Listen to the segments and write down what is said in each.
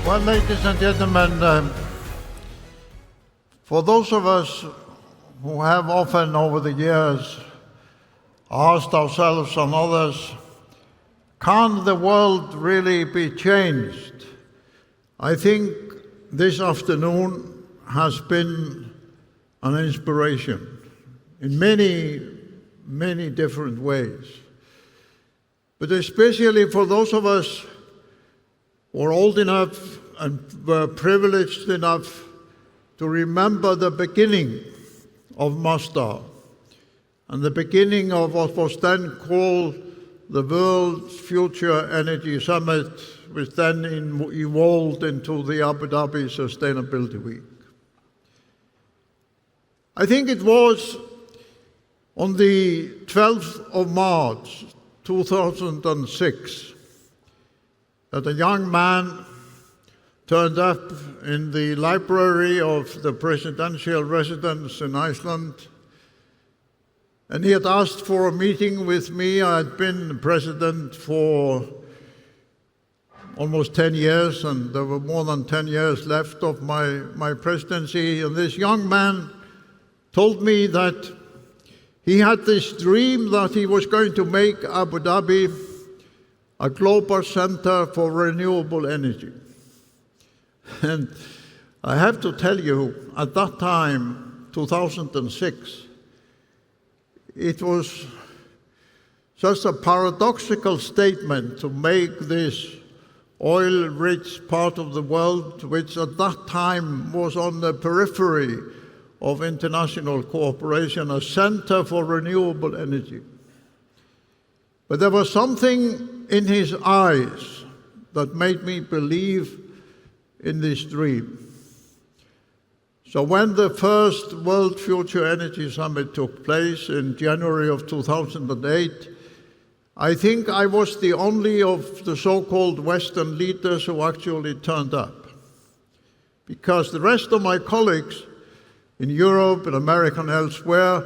Well, ladies and gentlemen, for those of us who have often over the years asked ourselves and others, can the world really be changed? I think this afternoon has been an inspiration in many, many different ways. But especially for those of us who are old enough and were privileged enough to remember the beginning of Masdar and the beginning of what was then called the World Future Energy Summit, which then evolved into the Abu Dhabi Sustainability Week. I think it was on the 12th of March 2006 that a young man turned up in the library of the presidential residence in Iceland, and he had asked for a meeting with me. I had been president for almost 10 years, and there were more than 10 years left of my presidency, and this young man told me that he had this dream that he was going to make Abu Dhabi a global center for renewable energy. And I have to tell you, at that time, 2006, it was just a paradoxical statement to make this oil-rich part of the world, which at that time was on the periphery of international cooperation, a center for renewable energy. But there was something in his eyes that made me believe in this dream. So when the first World Future Energy Summit took place in January of 2008, I think I was the only of the so-called Western leaders who actually turned up. Because the rest of my colleagues in Europe and America and elsewhere,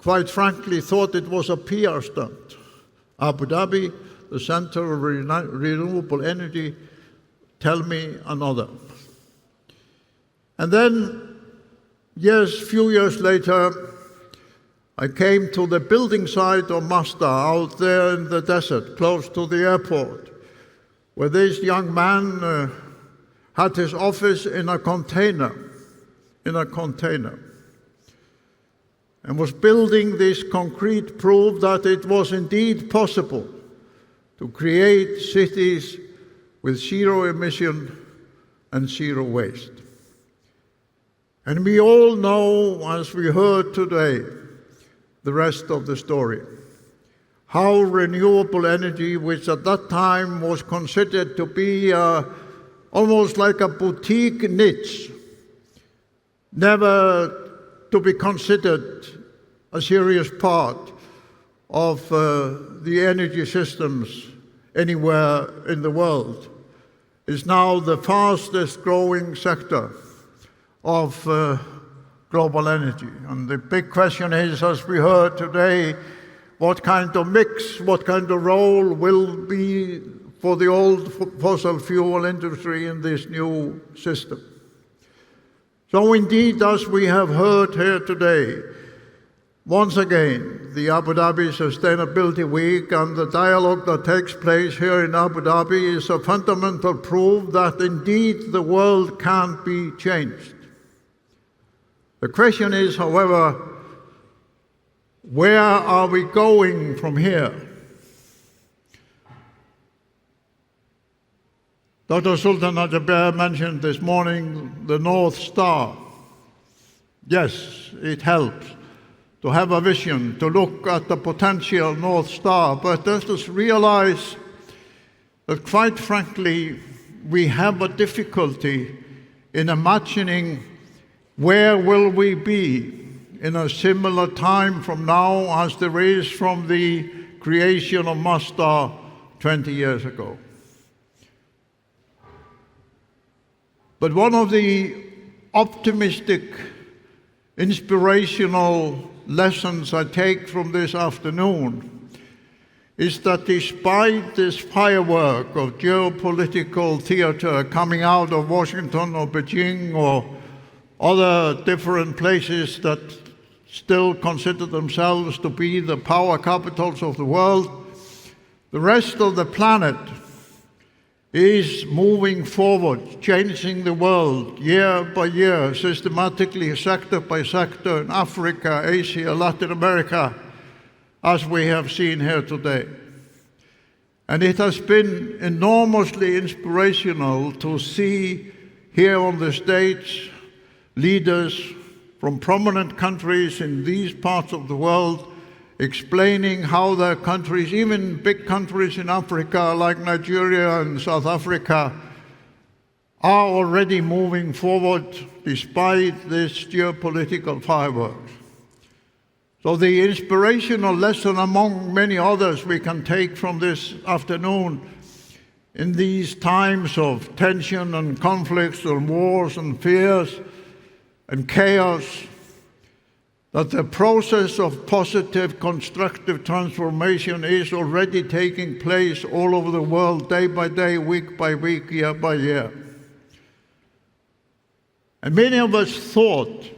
quite frankly, thought it was a PR stunt. Abu Dhabi, the center of renewable energy, tell me another. And then, few years later, I came to the building site of Masdar out there in the desert, close to the airport, where this young man had his office in a container, and was building this concrete proof that it was indeed possible to create cities with zero emission and zero waste. And we all know, as we heard today, the rest of the story. How renewable energy, which at that time was considered to be almost like a boutique niche, never to be considered a serious part of the energy systems anywhere in the world, is now the fastest growing sector of global energy. And the big question is, as we heard today, what kind of mix, what kind of role will be for the old fossil fuel industry in this new system? So indeed, as we have heard here today, once again, the Abu Dhabi Sustainability Week and the dialogue that takes place here in Abu Dhabi is a fundamental proof that indeed the world can be changed. The question is, however, where are we going from here? Dr. Sultan Al-Jaber mentioned this morning the North Star. Yes, it helps to have a vision, to look at the potential North Star, but let us realize that, quite frankly, we have a difficulty in imagining where will we be in a similar time from now as there is from the creation of Masdar 20 years ago. But one of the optimistic, inspirational lessons I take from this afternoon is that despite this firework of geopolitical theater coming out of Washington or Beijing or other different places that still consider themselves to be the power capitals of the world, the rest of the planet is moving forward, changing the world year by year, systematically, sector by sector, in Africa, Asia, Latin America, as we have seen here today. And it has been enormously inspirational to see here on the stage leaders from prominent countries in these parts of the world explaining how their countries, even big countries in Africa like Nigeria and South Africa, are already moving forward despite this geopolitical fireworks. So the inspirational lesson, among many others we can take from this afternoon, in these times of tension and conflicts and wars and fears and chaos, that the process of positive, constructive transformation is already taking place all over the world, day by day, week by week, year by year. And many of us thought a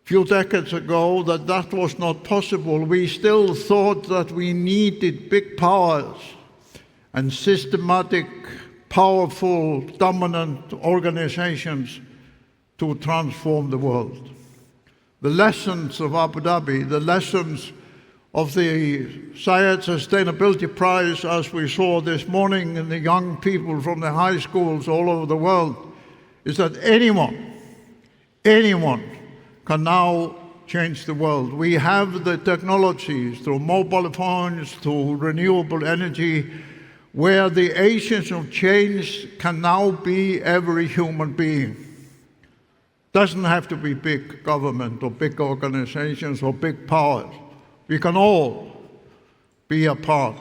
few decades ago that that was not possible. We still thought that we needed big powers and systematic, powerful, dominant organizations to transform the world. The lessons of Abu Dhabi, the lessons of the Zayed Sustainability Prize, as we saw this morning in the young people from the high schools all over the world, is that anyone can now change the world. We have the technologies through mobile phones, through renewable energy, where the agents of change can now be every human being. Doesn't have to be big government or big organizations or big powers. We can all be a part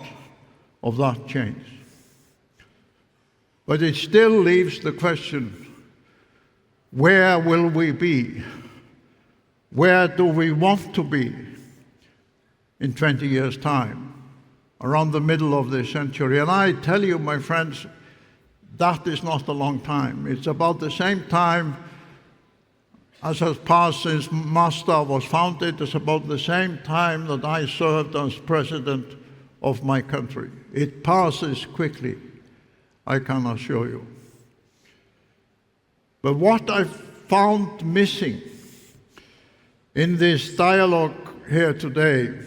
of that change. But it still leaves the question, where will we be? Where do we want to be in 20 years' time, around the middle of this century? And I tell you, my friends, that is not a long time. It's about the same time as has passed since Masdar was founded. It's about the same time that I served as president of my country. It passes quickly, I can assure you. But what I found missing in this dialogue here today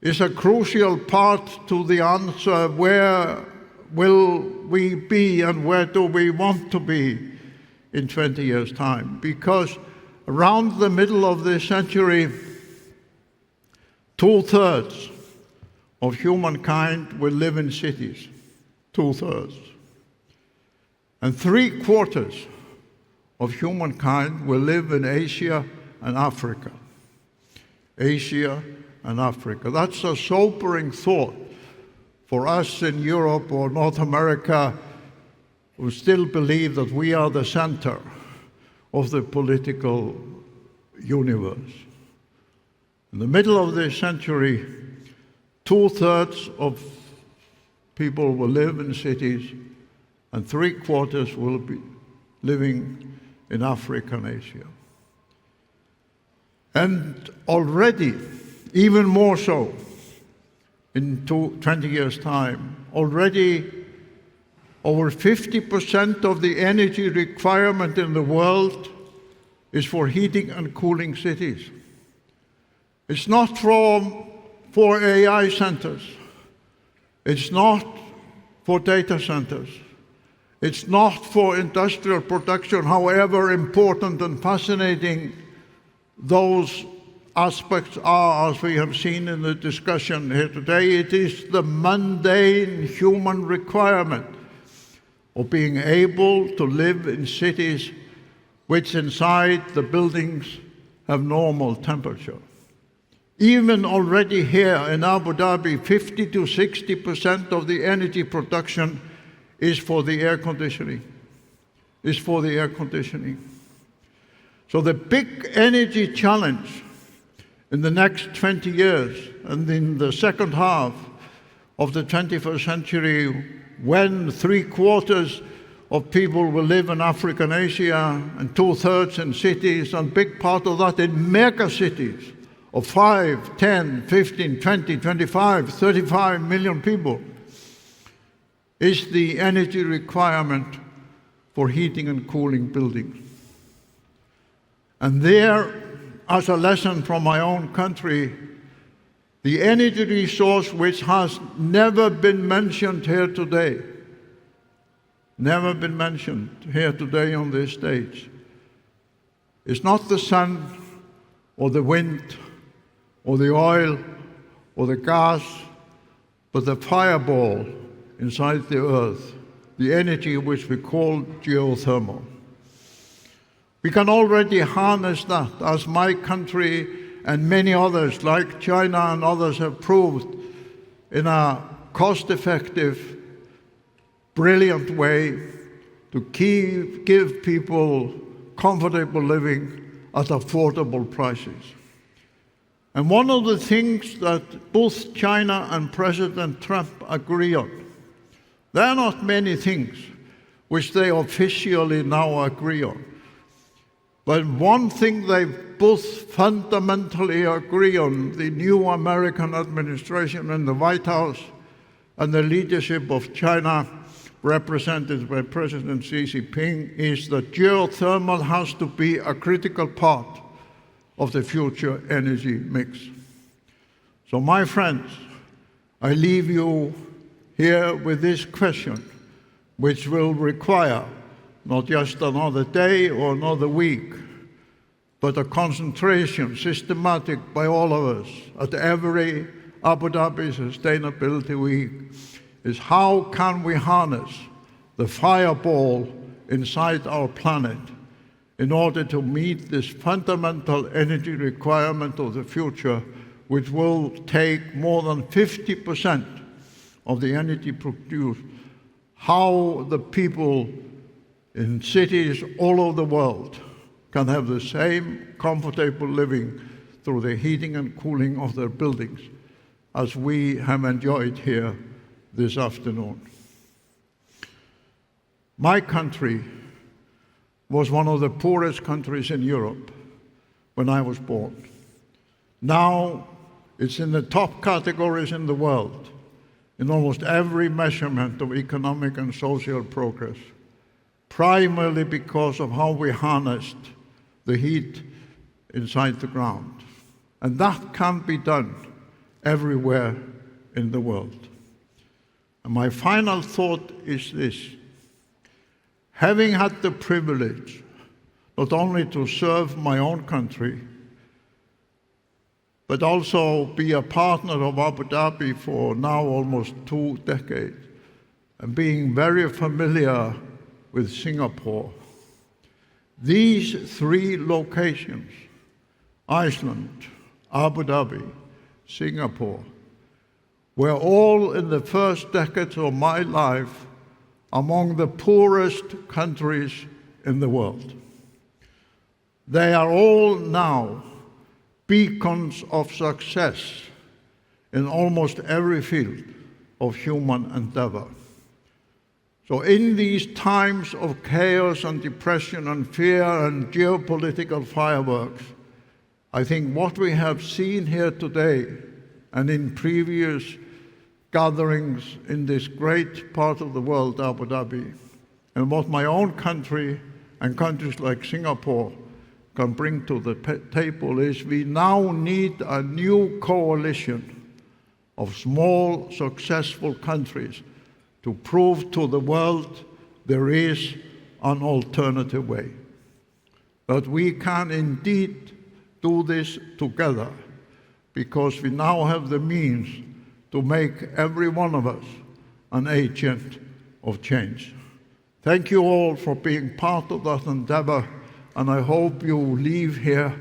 is a crucial part to the answer, where will we be and where do we want to be in 20 years' time? Because around the middle of this century, 2/3 of humankind will live in cities, 2/3. And 3/4 of humankind will live in Asia and Africa. Asia and Africa. That's a sobering thought for us in Europe or North America, who still believe that we are the center of the political universe. In the middle of this century, 2/3 of people will live in cities and 3/4 will be living in Africa and Asia. And already, even more so, in 20 years' time, already over 50% of the energy requirement in the world is for heating and cooling cities. It's not for AI centers. It's not for data centers. It's not for industrial production, however important and fascinating those aspects are, as we have seen in the discussion here today. It is the mundane human requirement of being able to live in cities which inside the buildings have normal temperature. Even already here in Abu Dhabi, 50 to 60% of the energy production is for the air conditioning. So the big energy challenge in the next 20 years and in the second half of the 21st century, when 3/4 of people will live in Africa and Asia and 2/3 in cities, and a big part of that in mega cities of 5, 10, 15, 20, 25, 35 million people, is the energy requirement for heating and cooling buildings. And there, as a lesson from my own country, the energy resource which has never been mentioned here today, never been mentioned here today on this stage, is not the sun or the wind or the oil or the gas, but the fireball inside the earth, the energy which we call geothermal. We can already harness that, as my country and many others like China and others have proved, in a cost-effective, brilliant way to give people comfortable living at affordable prices. And one of the things that both China and President Trump agree on, there are not many things which they officially now agree on, but one thing they both fundamentally agree on, the new American administration and the White House and the leadership of China, represented by President Xi Jinping, is that geothermal has to be a critical part of the future energy mix. So my friends, I leave you here with this question, which will require not just another day or another week, but a concentration, systematic by all of us at every Abu Dhabi Sustainability Week, is how can we harness the fireball inside our planet in order to meet this fundamental energy requirement of the future, which will take more than 50% of the energy produced. How the people in cities all over the world can have the same comfortable living through the heating and cooling of their buildings as we have enjoyed here this afternoon. My country was one of the poorest countries in Europe when I was born. Now it's in the top categories in the world in almost every measurement of economic and social progress, primarily because of how we harnessed the heat inside the ground. And that can be done everywhere in the world. And my final thought is this: having had the privilege not only to serve my own country, but also be a partner of Abu Dhabi for now almost 2 decades, and being very familiar with Singapore, these 3 locations, Iceland, Abu Dhabi, Singapore, were all in the first decades of my life among the poorest countries in the world. They are all now beacons of success in almost every field of human endeavor. So in these times of chaos and depression and fear and geopolitical fireworks, I think what we have seen here today and in previous gatherings in this great part of the world, Abu Dhabi, and what my own country and countries like Singapore can bring to the table is we now need a new coalition of small, successful countries to prove to the world there is an alternative way. That we can indeed do this together, because we now have the means to make every one of us an agent of change. Thank you all for being part of that endeavor, and I hope you leave here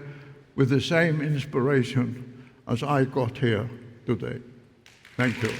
with the same inspiration as I got here today. Thank you.